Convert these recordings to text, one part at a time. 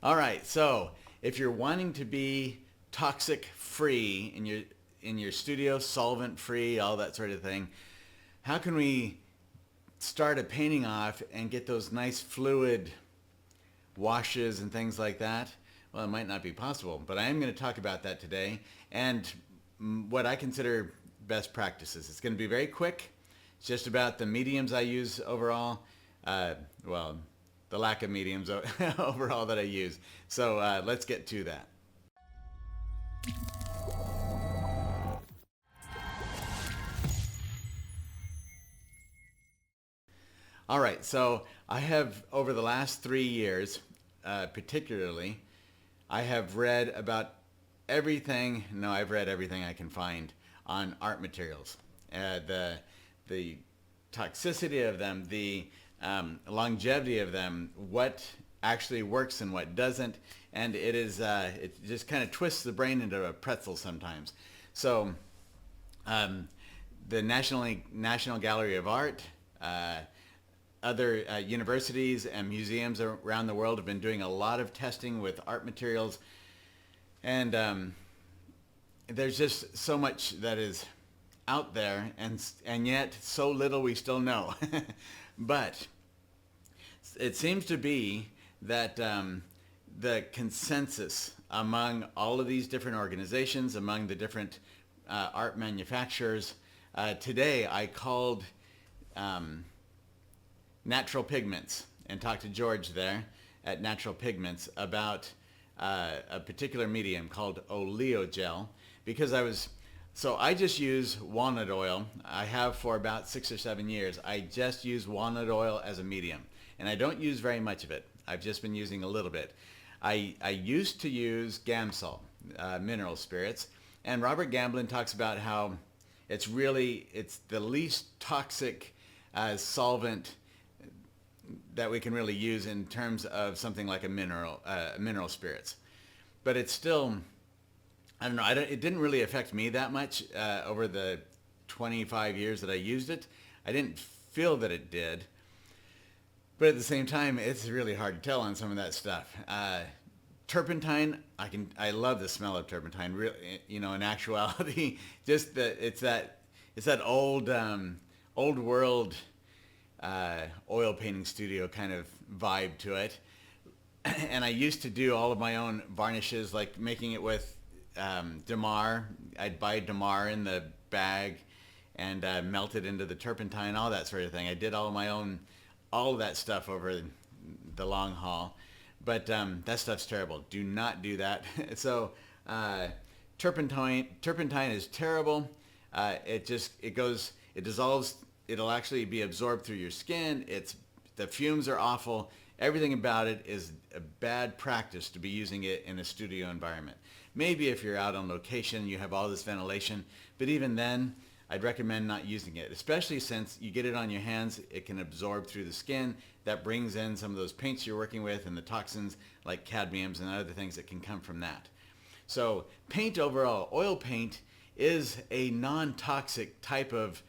All right, so if you're wanting to be toxic free in your studio, solvent free, all that sort of thing, how can we start a painting off and get those nice fluid washes and things like that? Well, it might not be possible, but I am going to talk about that today and what I consider best practices. It's going to be very quick. It's just about the mediums I use overall. Well, the lack of mediums overall that I use. So let's get to that. All right, so I have, over the last 3 years, particularly, I have read about everything. No, I've read everything I can find on art materials. The toxicity of them, the longevity of them, what actually works and what doesn't, and it just kind of twists the brain into a pretzel sometimes. So, the National Gallery of Art. Other universities and museums around the world have been doing a lot of testing with art materials, and there's just so much that is out there, and yet so little we still know. But it seems to be that the consensus among all of these different organizations, among the different art manufacturers, today I called Natural Pigments and talked to George there at Natural Pigments about a particular medium called Olio Gel, because I just use walnut oil. I have for about 6 or 7 years. I just use walnut oil as a medium, and I don't use very much of it. I've just been using a little bit. I used to use Gamsol, mineral spirits, and Robert Gamblin talks about how it's the least toxic solvent that we can really use in terms of something like a mineral spirits. But it's still, I don't know, it didn't really affect me that much over the 25 years that I used it. I didn't feel that it did. But at the same time, it's really hard to tell on some of that stuff. Turpentine, I love the smell of turpentine. Really, in actuality, just it's that old world oil painting studio kind of vibe to it. And I used to do all of my own varnishes, like making it with Damar. I'd buy Damar in the bag and melt it into the turpentine, all that sort of thing. I did all of that stuff over the long haul. But that stuff's terrible. Do not do that. So turpentine is terrible. It dissolves. It'll actually be absorbed through your skin. The fumes are awful. Everything about it is a bad practice to be using it in a studio environment. Maybe if you're out on location, you have all this ventilation, but even then, I'd recommend not using it, especially since you get it on your hands, it can absorb through the skin. That brings in some of those paints you're working with and the toxins like cadmiums and other things that can come from that. So paint overall, oil paint is a non-toxic type of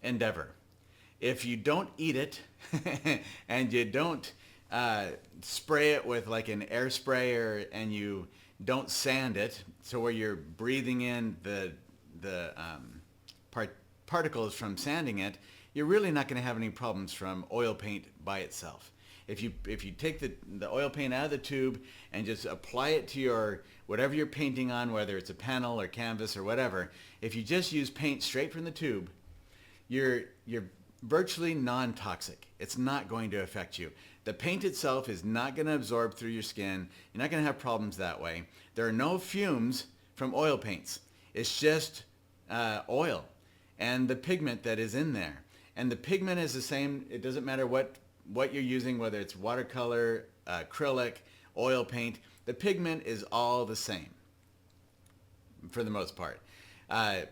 endeavor. If you don't eat it and you don't spray it with like an air sprayer, and you don't sand it, so where you're breathing in the particles from sanding it, you're really not going to have any problems from oil paint by itself. If you take the oil paint out of the tube and just apply it to whatever you're painting on, whether it's a panel or canvas or whatever, if you just use paint straight from the tube, you're virtually non-toxic. It's not going to affect you. The paint itself is not going to absorb through your skin. You're not going to have problems that way. There are no fumes from oil paints. It's just oil and the pigment that is in there. And the pigment is the same. It doesn't matter what you're using, whether it's watercolor, acrylic, oil paint. The pigment is all the same for the most part.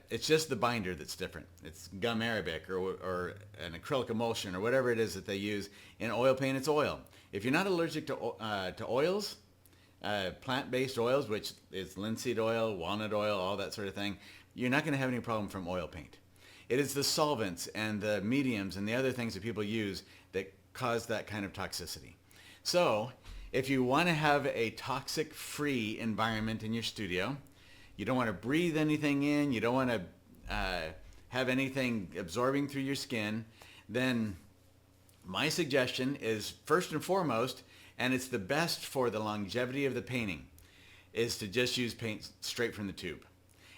It's just the binder that's different. It's gum arabic or an acrylic emulsion or whatever it is that they use. In oil paint, it's oil. If you're not allergic to oils, plant-based oils, which is linseed oil, walnut oil, all that sort of thing, you're not going to have any problem from oil paint. It is the solvents and the mediums and the other things that people use that cause that kind of toxicity. So If you want to have a toxic-free environment in your studio, you don't want to breathe anything in, you don't want to have anything absorbing through your skin, then my suggestion is, first and foremost, and it's the best for the longevity of the painting, is to just use paint straight from the tube.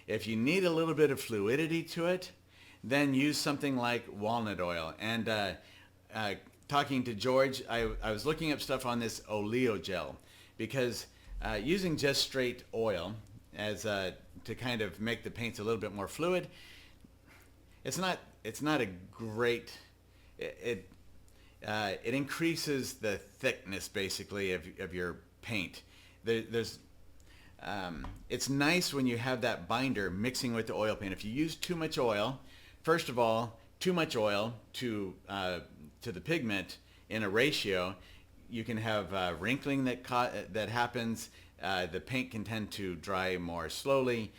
If you need a little bit of fluidity to it, then use something like walnut oil. And talking to George, I was looking up stuff on this Olio Gel, because using just straight oil as to kind of make the paints a little bit more fluid, it's not a great, it increases the thickness basically of your paint. It's nice when you have that binder mixing with the oil paint. If you use too much oil, first of all, too much oil to the pigment in a ratio, you can have wrinkling that happens. The paint can tend to dry more slowly.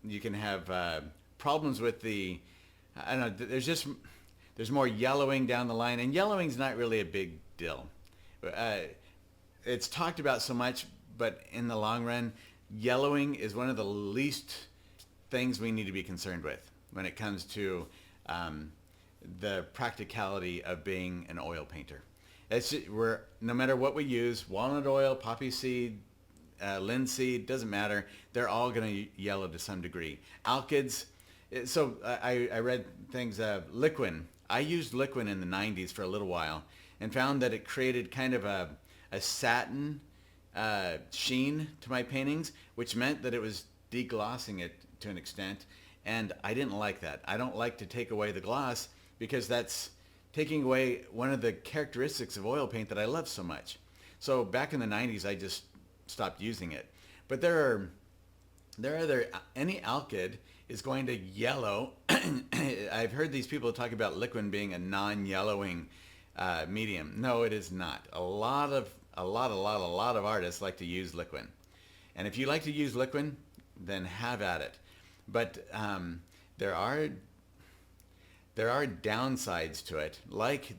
You can have problems with the, I don't know, there's more yellowing down the line, and yellowing's not really a big deal. It's talked about so much, but in the long run, yellowing is one of the least things we need to be concerned with when it comes to the practicality of being an oil painter. No matter what we use, walnut oil, poppy seed, linseed, doesn't matter. They're all going to yellow to some degree. Alkyds. So I read things, Liquin. I used Liquin in the 90s for a little while and found that it created kind of a satin sheen to my paintings, which meant that it was deglossing it to an extent, and I didn't like that. I don't like to take away the gloss, because that's taking away one of the characteristics of oil paint that I love so much. So back in the 90s, I just stopped using it. But any alkyd is going to yellow. I've heard these people talk about Liquin being a non-yellowing medium. No, it is not. A lot of artists like to use Liquin. And if you like to use Liquin, then have at it. But there are downsides to it, like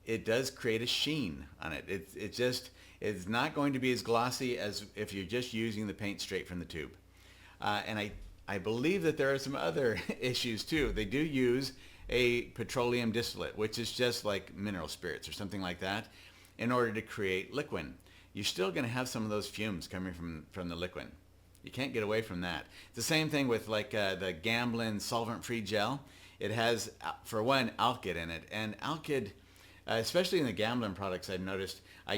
it does create a sheen on it. It's not going to be as glossy as if you're just using the paint straight from the tube. And I believe that there are some other issues too. They do use a petroleum distillate, which is just like mineral spirits or something like that, in order to create Liquin. You're still going to have some of those fumes coming from the Liquin. You can't get away from that. It's the same thing with like the Gamblin Solvent-Free Gel. It has, for one, alkyd in it, and alkyd, especially in the Gamblin products, I've noticed. I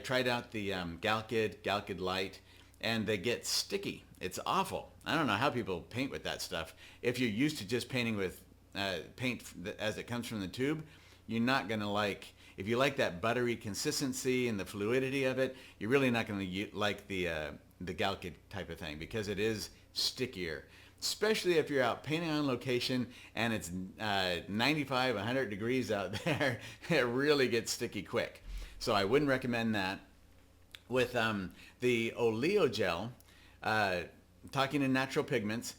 tried out the Galkyd Light, and they get sticky. It's awful. I don't know how people paint with that stuff. If you're used to just painting with paint as it comes from the tube, you're not going to like. If you like that buttery consistency and the fluidity of it, you're really not going to like the Galkyd type of thing, because it is stickier. Especially if you're out painting on location and it's 95, 100 degrees out there, it really gets sticky quick. So I wouldn't recommend that. With the Olio Gel, talking in natural pigments,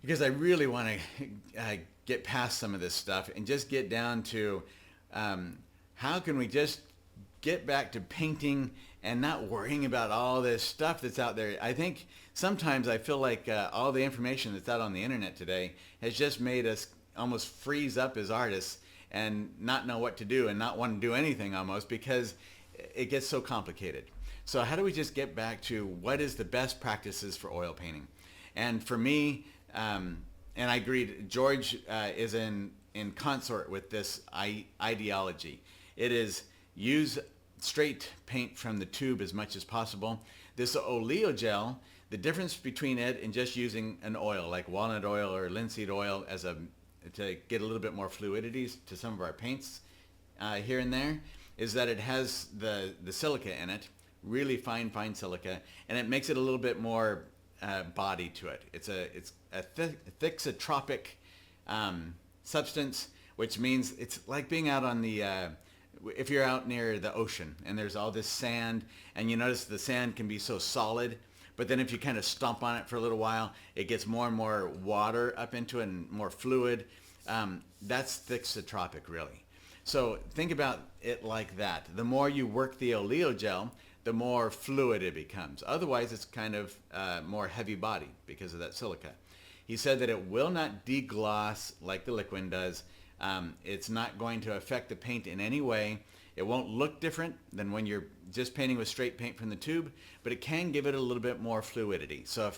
because I really want to get past some of this stuff and just get down to how can we just get back to painting and not worrying about all this stuff that's out there. I think sometimes I feel like all the information that's out on the internet today has just made us almost freeze up as artists and not know what to do and not want to do anything almost, because it gets so complicated. So how do we just get back to what is the best practices for oil painting? And for me, and I agreed, George is in consort with this ideology. It is use straight paint from the tube as much as possible. This Olio Gel, the difference between it and just using an oil like walnut oil or linseed oil to get a little bit more fluidity to some of our paints here and there, is that it has the silica in it, really fine silica, and it makes it a little bit more body to it. It's a thixotropic substance, which means it's like being out on the if you're out near the ocean and there's all this sand, and you notice the sand can be so solid, but then if you kind of stomp on it for a little while, it gets more and more water up into it and more fluid. That's thixotropic, really. So think about it like that. The more you work the Olio Gel, the more fluid it becomes. Otherwise, it's kind of more heavy body because of that silica. He said that it will not degloss like the Liquin does. It's not going to affect the paint in any way. It won't look different than when you're just painting with straight paint from the tube, but it can give it a little bit more fluidity. So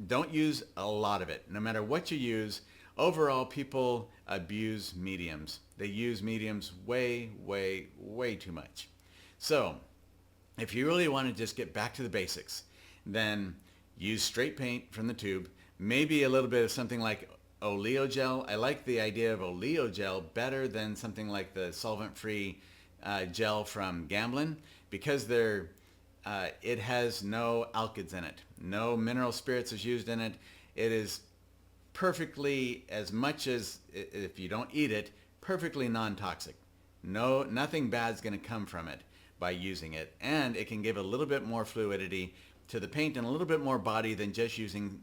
don't use a lot of it. No matter what you use, overall people abuse mediums. They use mediums way, way, way too much. So if you really want to just get back to the basics, then use straight paint from the tube, maybe a little bit of something like Olio Gel. I like the idea of Olio Gel better than something like the solvent-free gel from Gamblin, because it has no alkyds in it. No mineral spirits is used in it. It is perfectly, as much as if you don't eat it, perfectly non-toxic. Nothing bad's going to come from it by using it, and it can give a little bit more fluidity to the paint and a little bit more body than just using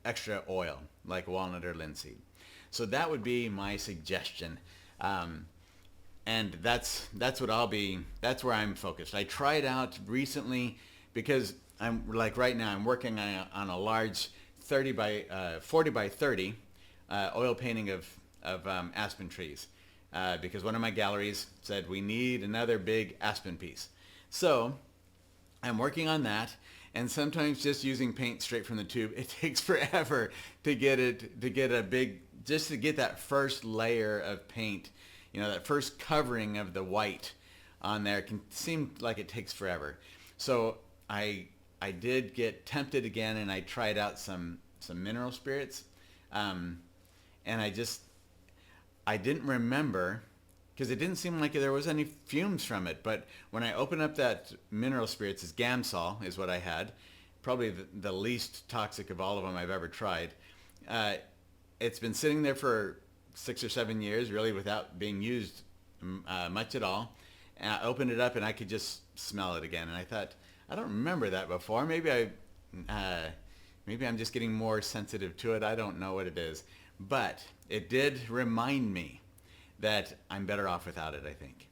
extra oil like walnut or linseed. So that would be my suggestion. And that's where I'm focused. I tried out recently because I'm like right now I'm working on a large 40 by 30 oil painting of aspen trees because one of my galleries said we need another big aspen piece. So I'm working on that, and sometimes just using paint straight from the tube, it takes forever to get that first layer of paint. That first covering of the white on there can seem like it takes forever. So I did get tempted again, and I tried out some mineral spirits, and I didn't remember, because it didn't seem like there was any fumes from it. But when I opened up that mineral spirits, it's Gamsol is what I had, probably the least toxic of all of them I've ever tried. It's been sitting there for 6 or 7 years, really, without being used much at all. And I opened it up and I could just smell it again. And I thought, I don't remember that before. Maybe I'm just getting more sensitive to it. I don't know what it is. But it did remind me that I'm better off without it, I think.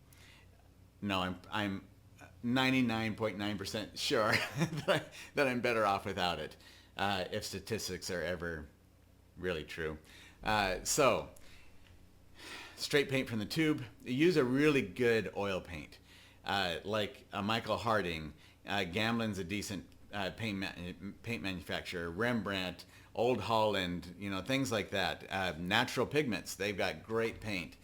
No, I'm 99.9% sure that I'm better off without it, if statistics are ever really true. So straight paint from the tube. Use a really good oil paint, like a Michael Harding. Gamblin's a decent paint manufacturer. Rembrandt, Old Holland, things like that. Natural Pigments, they've got great paint.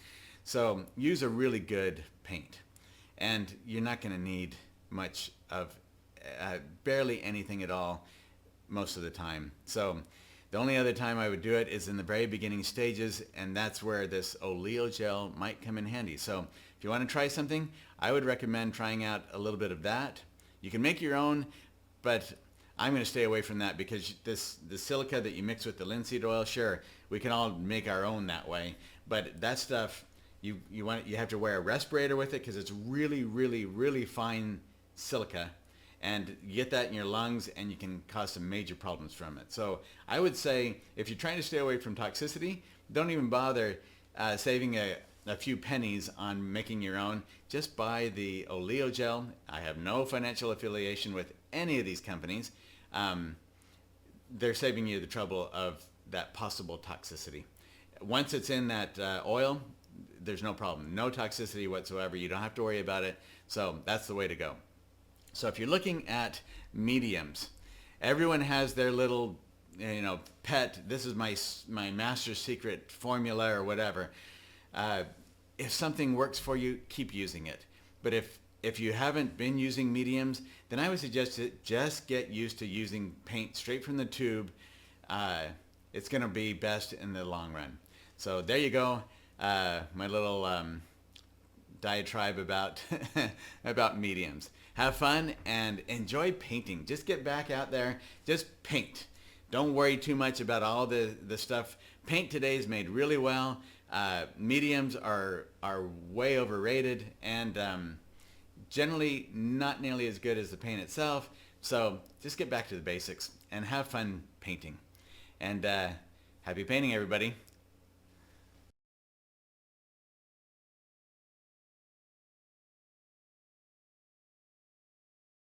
So use a really good paint, and you're not going to need much of barely anything at all most of the time. So the only other time I would do it is in the very beginning stages, and that's where this Olio Gel might come in handy. So if you want to try something, I would recommend trying out a little bit of that. You can make your own, but I'm going to stay away from that because the silica that you mix with the linseed oil, sure, we can all make our own that way. But that stuff, you have to wear a respirator with it because it's really, really, really fine silica. And you get that in your lungs, and you can cause some major problems from it. So I would say if you're trying to stay away from toxicity, don't even bother saving a few pennies on making your own. Just buy the Olio Gel. I have no financial affiliation with any of these companies. They're saving you the trouble of that possible toxicity. Once it's in that oil, there's no problem. No toxicity whatsoever. You don't have to worry about it. So that's the way to go. So if you're looking at mediums, everyone has their little, pet. This is my master secret formula or whatever. If something works for you, keep using it. But if you haven't been using mediums, then I would suggest that just get used to using paint straight from the tube. It's going to be best in the long run. So there you go. My little diatribe about about mediums. Have fun and enjoy painting. Just get back out there. Just paint. Don't worry too much about all the stuff. Paint today is made really well. Mediums are way overrated and generally not nearly as good as the paint itself. So just get back to the basics and have fun painting. And happy painting, everybody.